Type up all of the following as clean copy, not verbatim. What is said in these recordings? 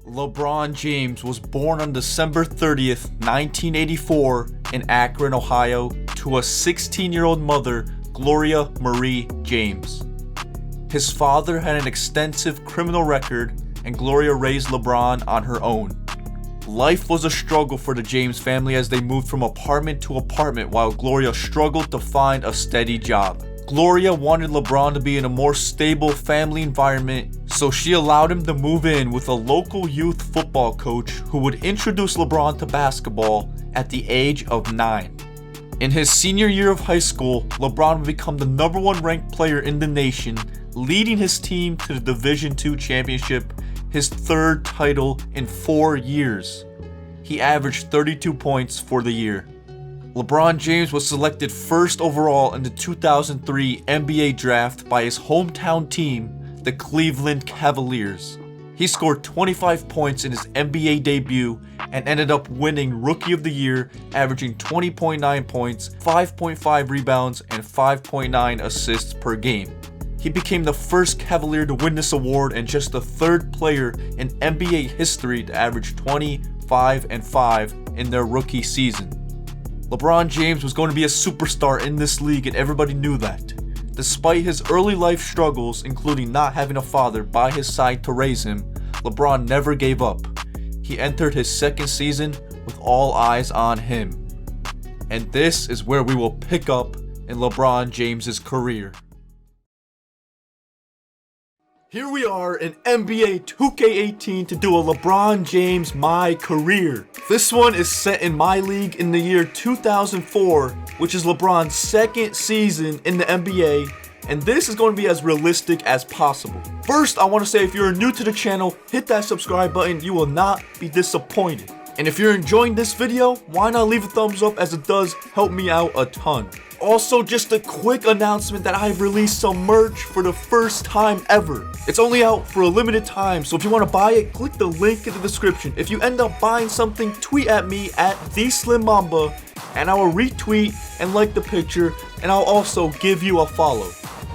LeBron James was born on December 30th, 1984 in Akron, Ohio, to a 16-year-old mother, Gloria Marie James. His father had an extensive criminal record, and Gloria raised LeBron on her own. Life was a struggle for the James family as they moved from apartment to apartment while Gloria struggled to find a steady job. Gloria wanted LeBron to be in a more stable family environment, so she allowed him to move in with a local youth football coach who would introduce LeBron to basketball at the age of 9. In his senior year of high school, LeBron would become the #1 ranked player in the nation, leading his team to the Division II championship, his third title in 4 years. He averaged 32 points for the year. LeBron James was selected first overall in the 2003 NBA draft by his hometown team, the Cleveland Cavaliers. He scored 25 points in his NBA debut and ended up winning Rookie of the Year, averaging 20.9 points, 5.5 rebounds, and 5.9 assists per game. He became the first Cavalier to win this award and just the third player in NBA history to average 20, 5, and 5 in their rookie season. LeBron James was going to be a superstar in this league, and everybody knew that. Despite his early life struggles, including not having a father by his side to raise him, LeBron never gave up. He entered his second season with all eyes on him. And this is where we will pick up in LeBron James's career. Here we are in NBA 2K18 to do a LeBron James My Career. This one is set in my league in the year 2004, which is LeBron's second season in the NBA, and this is going to be as realistic as possible. First, I want to say if you're new to the channel, hit that subscribe button, you will not be disappointed. And if you're enjoying this video, why not leave a thumbs up, as it does help me out a ton. Also, just a quick announcement that I've released some merch for the first time ever. It's only out for a limited time, so if you want to buy it, click the link in the description. If you end up buying something, tweet at me at TheSlimMamba, and I will retweet and like the picture, and I'll also give you a follow.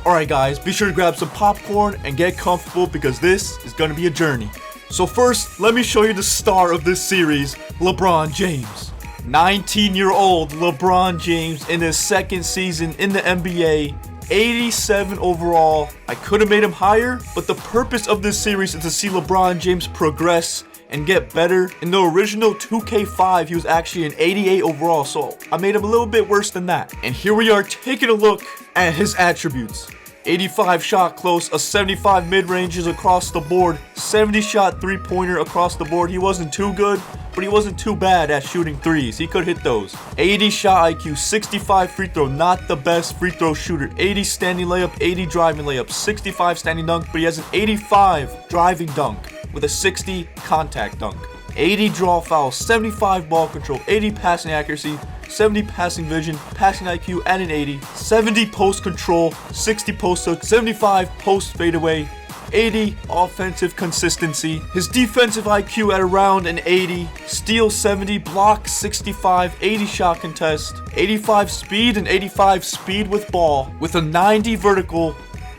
Alright guys, be sure to grab some popcorn and get comfortable because this is going to be a journey. So first, let me show you the star of this series, LeBron James. 19-year-old LeBron James in his second season in the NBA, 87 overall. I could have made him higher, but the purpose of this series is to see LeBron James progress and get better. In the original 2K5, he was actually an 88 overall, so I made him a little bit worse than that. And here we are taking a look at his attributes. 85 shot close, a 75 mid-ranges across the board, 70 shot three-pointer across the board. He wasn't too good, but he wasn't too bad at shooting threes. He could hit those. 80 shot IQ, 65 free throw, not the best free throw shooter. 80 standing layup, 80 driving layup, 65 standing dunk, but he has an 85 driving dunk with a 60 contact dunk. 80 draw foul, 75 ball control, 80 passing accuracy, 70 passing vision, passing IQ at an 80, 70 post control, 60 post hook, 75 post fadeaway, 80 offensive consistency. His defensive IQ at around an 80, steal 70, block 65, 80 shot contest, 85 speed and 85 speed with ball, with a 90 vertical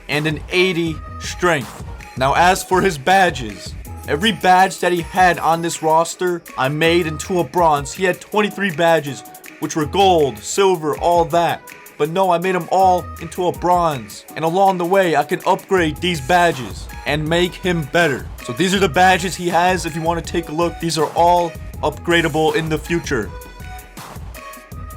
and an 80 strength. Now as for his badges, every badge that he had on this roster, I made into a bronze. He had 23 badges, which were gold, silver, all that. But no, I made them all into a bronze. And along the way, I can upgrade these badges and make him better. So these are the badges he has. If you want to take a look, these are all upgradable in the future.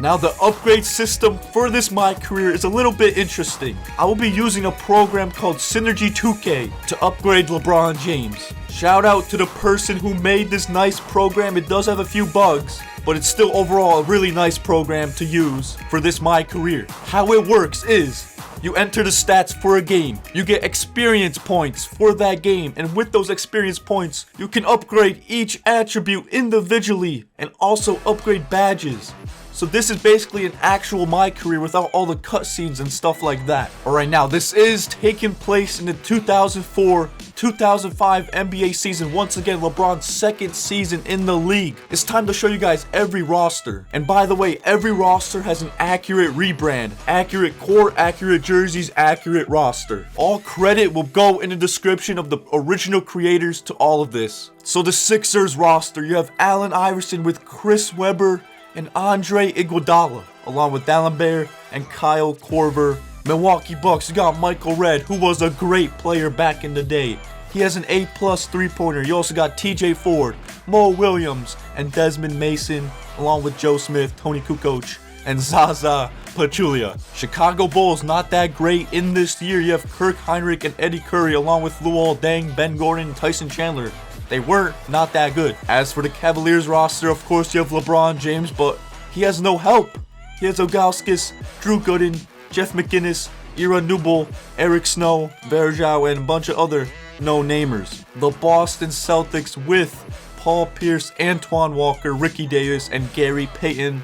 Now the upgrade system for this My Career is a little bit interesting. I will be using a program called Synergy 2K to upgrade LeBron James. Shout out to the person who made this nice program. It does have a few bugs, but it's still overall a really nice program to use for this My Career. How it works is, you enter the stats for a game, you get experience points for that game, and with those experience points, you can upgrade each attribute individually and also upgrade badges. So this is basically an actual My Career without all the cutscenes and stuff like that. Alright, now this is taking place in the 2004-2005 NBA season. Once again, LeBron's second season in the league. It's time to show you guys every roster. And by the way, every roster has an accurate rebrand, accurate core, accurate jerseys, accurate roster. All credit will go in the description of the original creators to all of this. So the Sixers roster, you have Allen Iverson with Chris Webber and Andre Iguodala, along with D'Alembert and Kyle Korver. Milwaukee Bucks, you got Michael Redd, who was a great player back in the day. He has an A+ three-pointer. You also got TJ Ford, Mo Williams, and Desmond Mason, along with Joe Smith, Tony Kukoc, and Zaza Pachulia. Chicago Bulls, not that great in this year. You have Kirk Heinrich and Eddie Curry, along with Luol Deng, Ben Gordon, and Tyson Chandler. They weren't not that good. As for the Cavaliers roster, of course you have LeBron James, but he has no help. He has Ilgauskas, Drew Gooden, Jeff McInnes, Ira Newble, Eric Snow, Verjao, and a bunch of other no-namers. The Boston Celtics with Paul Pierce, Antoine Walker, Ricky Davis, and Gary Payton.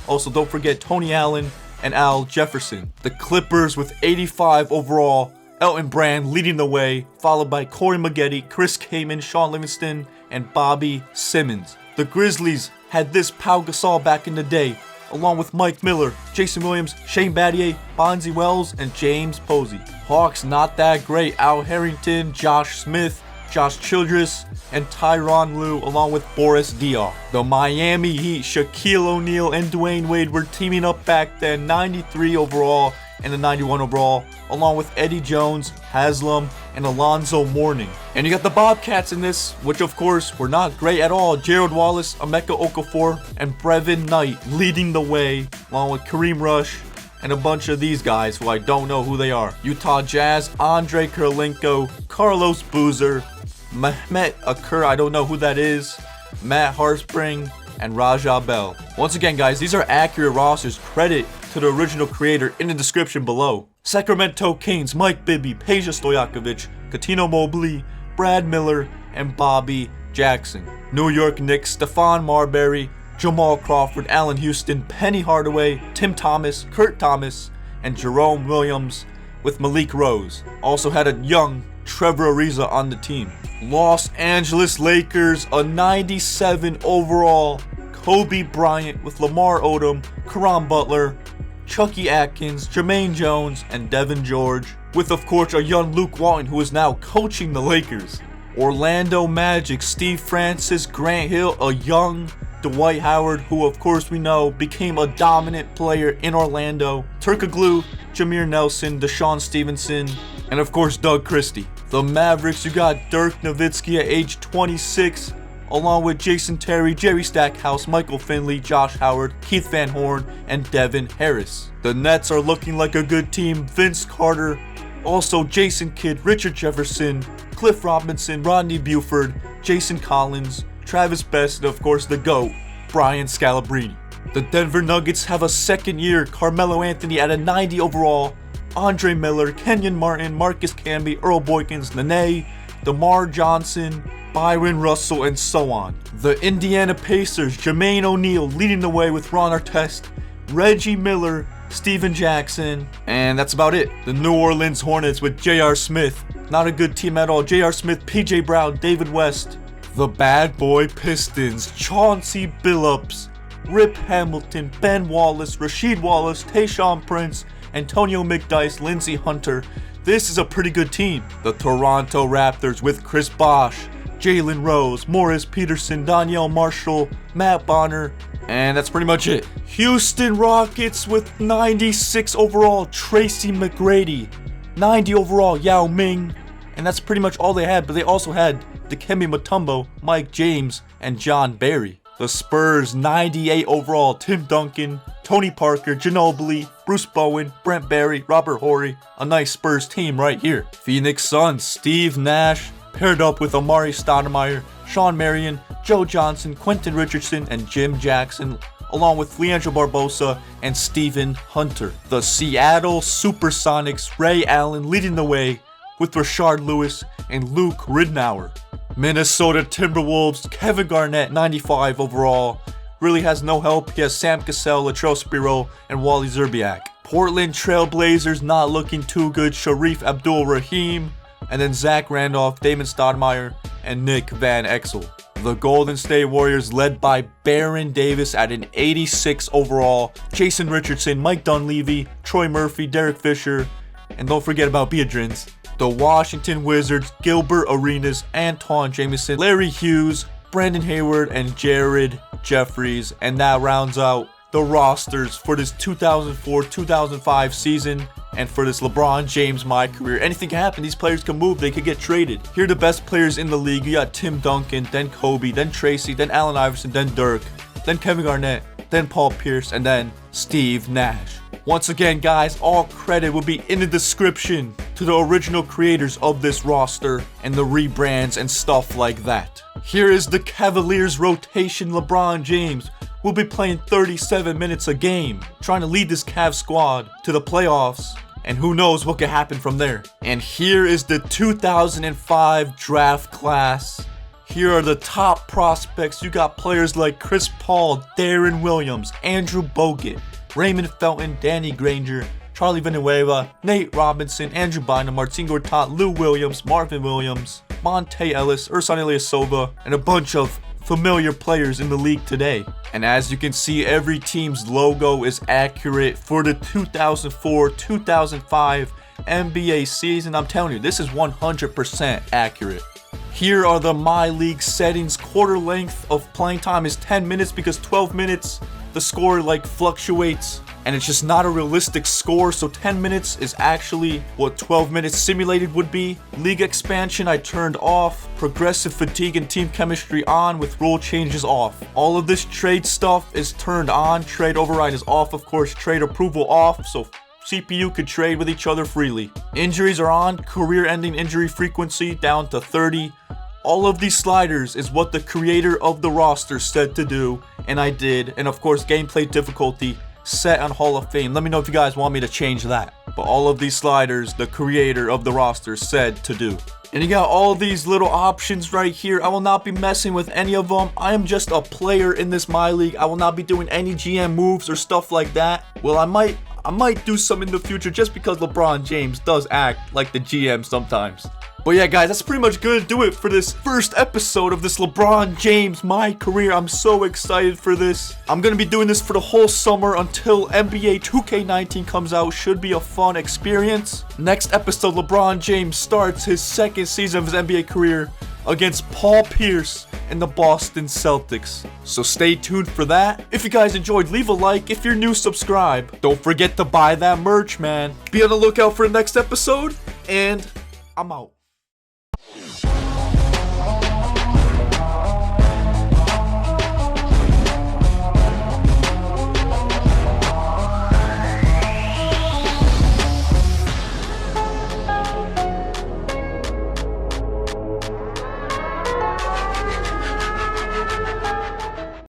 Also, don't forget Tony Allen and Al Jefferson. The Clippers with 85 overall, Elton Brand leading the way, followed by Corey Maggette, Chris Kaman, Sean Livingston, and Bobby Simmons. The Grizzlies had this Pau Gasol back in the day, along with Mike Miller, Jason Williams, Shane Battier, Bonzi Wells, and James Posey. Hawks not that great, Al Harrington, Josh Smith, Josh Childress, and Tyronn Lue, along with Boris Diaw. The Miami Heat, Shaquille O'Neal and Dwayne Wade were teaming up back then, 93 overall and a 91 overall, along with Eddie Jones, Haslam, and Alonzo Mourning. And you got the Bobcats in this, which of course were not great at all. Gerald Wallace, Emeka Okafor, and Brevin Knight leading the way, along with Kareem Rush, and a bunch of these guys who I don't know who they are. Utah Jazz, Andre Kirilenko, Carlos Boozer, Mehmet Akur, I don't know who that is, Matt Harspring, and Raja Bell. Once again, guys, these are accurate rosters. Credit to the original creator in the description below. Sacramento Kings, Mike Bibby, Peja Stojakovic, Katino Mobley, Brad Miller, and Bobby Jackson. New York Knicks, Stephon Marbury, Jamal Crawford, Allen Houston, Penny Hardaway, Tim Thomas, Kurt Thomas, and Jerome Williams with Malik Rose. Also had a young Trevor Ariza on the team. Los Angeles Lakers, a 97 overall Kobe Bryant with Lamar Odom, Caron Butler, Chucky Atkins, Jermaine Jones, and Devin George, with of course a young Luke Walton who is now coaching the Lakers. Orlando Magic, Steve Francis, Grant Hill, a young Dwight Howard, who of course we know became a dominant player in Orlando, Turkoglu, Jameer Nelson, Deshaun Stevenson, and of course Doug Christie. The Mavericks, you got Dirk Nowitzki at age 26, along with Jason Terry, Jerry Stackhouse, Michael Finley, Josh Howard, Keith Van Horn, and Devin Harris. The Nets are looking like a good team. Vince Carter, also Jason Kidd, Richard Jefferson, Cliff Robinson, Rodney Buford, Jason Collins, Travis Best, and of course the GOAT, Brian Scalabrine. The Denver Nuggets have a second year, Carmelo Anthony at a 90 overall, Andre Miller, Kenyon Martin, Marcus Camby, Earl Boykins, Nene, DeMar Johnson, Byron Russell, and so on. The Indiana Pacers, Jermaine O'Neal leading the way with Ron Artest, Reggie Miller, Steven Jackson, and that's about it. The New Orleans Hornets with J.R. Smith, not a good team at all. J.R. Smith, P.J. Brown, David West. The Bad Boy Pistons, Chauncey Billups, Rip Hamilton, Ben Wallace, Rasheed Wallace, Tayshaun Prince, Antonio McDyess, Lindsey Hunter. This is a pretty good team. The Toronto Raptors with Chris Bosh, Jalen Rose, Morris Peterson, Danielle Marshall, Matt Bonner, and that's pretty much it. Houston Rockets with 96 overall, Tracy McGrady, 90 overall, Yao Ming, and that's pretty much all they had, but they also had Dikembe Mutombo, Mike James, and John Barry. The Spurs, 98 overall, Tim Duncan, Tony Parker, Ginobili, Bruce Bowen, Brent Barry, Robert Horry. A nice Spurs team right here. Phoenix Suns, Steve Nash, paired up with Amari Stoudemire, Sean Marion, Joe Johnson, Quentin Richardson, and Jim Jackson, along with Leandro Barbosa and Stephen Hunter. The Seattle Supersonics, Ray Allen leading the way with Rashard Lewis and Luke Ridnour. Minnesota Timberwolves, Kevin Garnett, 95 overall, really has no help. He has Sam Cassell, Latrell Sprewell, and Wally Szczerbiak. Portland Trailblazers not looking too good. Sharif Abdul-Rahim, and then Zach Randolph, Damon Stoudemire, and Nick Van Exel. The Golden State Warriors led by Baron Davis at an 86 overall, Jason Richardson, Mike Dunleavy, Troy Murphy, Derek Fisher, and don't forget about Biedrins. The Washington Wizards, Gilbert Arenas, Antawn Jamison, Larry Hughes, Brandon Hayward, and Jared Jeffries. And that rounds out the rosters for this 2004-2005 season. And for this LeBron James My Career. Anything can happen. These players can move. They could get traded. Here are the best players in the league. You got Tim Duncan, then Kobe, then Tracy, then Allen Iverson, then Dirk, then Kevin Garnett, then Paul Pierce, and then Steve Nash. Once again, guys, all credit will be in the description to the original creators of this roster and the rebrands and stuff like that. Here is the Cavaliers rotation. LeBron James will be playing 37 minutes a game, trying to lead this Cavs squad to the playoffs, and who knows what could happen from there. And here is the 2005 draft class. Here are the top prospects. You got players like Chris Paul, Darren Williams, Andrew Bogut, Raymond Felton, Danny Granger, Charlie Villanueva, Nate Robinson, Andrew Bynum, Marcin Gortat, Lou Williams, Marvin Williams, Monte Ellis, Ersan Ilyasova, and a bunch of familiar players in the league today. And as you can see, every team's logo is accurate for the 2004-2005 NBA season. I'm telling you, this is 100% accurate. Here are the My League settings. Quarter length of playing time is 10 minutes because 12 minutes, the score like fluctuates. And it's just not a realistic score, so 10 minutes is actually what 12 minutes simulated would be. League expansion I turned off. Progressive fatigue and team chemistry on with rule changes off. All of this trade stuff is turned on. Trade override is off, of course. Trade approval off, so CPU could trade with each other freely. Injuries are on. Career-ending injury frequency down to 30. All of these sliders is what the creator of the roster said to do, and I did. And of course, gameplay difficulty set on Hall of Fame. Let me know if you guys want me to change that. But all of these sliders, the creator of the roster said to do. And you got all these little options right here. I will not be messing with any of them. I am just a player in this My League. I will not be doing any GM moves or stuff like that. Well, I might do some in the future just because LeBron James does act like the GM sometimes. But yeah, guys, that's pretty much gonna do it for this first episode of this LeBron James My Career. I'm so excited for this. I'm gonna be doing this for the whole summer until NBA 2K19 comes out. Should be a fun experience. Next episode, LeBron James starts his second season of his NBA career against Paul Pierce and the Boston Celtics. So stay tuned for that. If you guys enjoyed, leave a like. If you're new, subscribe. Don't forget to buy that merch, man. Be on the lookout for the next episode, and I'm out.